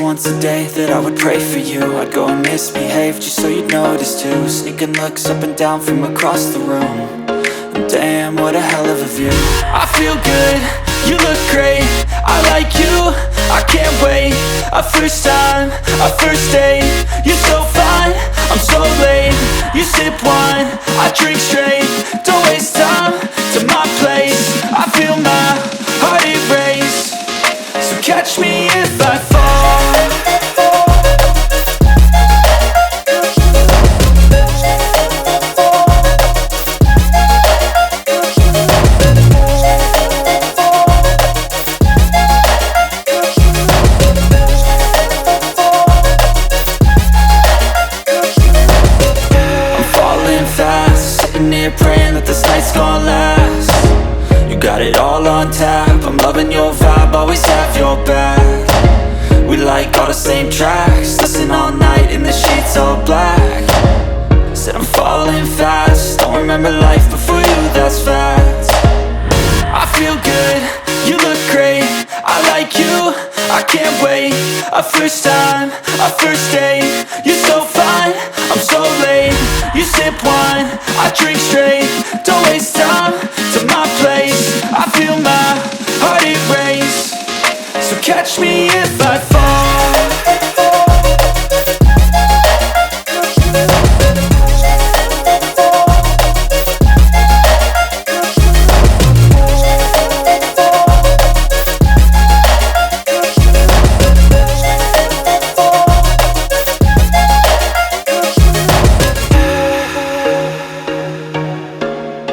once a day that I would pray for you. I'd go and misbehave just so you'd notice too. Sneaking looks up and down from across the room. And damn, what a hell of a view. I feel good, you look great, I like you, I can't wait. A first time, a first date, you're so fine, I'm so late. You sip wine, I drink straight. Don't waste time to my place. I feel my heart erase. So catch me if I fall. Praying that this night's gonna last. You got it all on tap, I'm loving your vibe, always have your back. We like all the same tracks, listen all night in the sheets all black. Said I'm falling fast, don't remember life before you, that's fact. I feel good, you look great, I like you, I can't wait. A first time, a first date, you're so fine, I'm so late. You sip wine, I drink straight. Don't waste time to my place. I feel my heart erase. So catch me if I fall.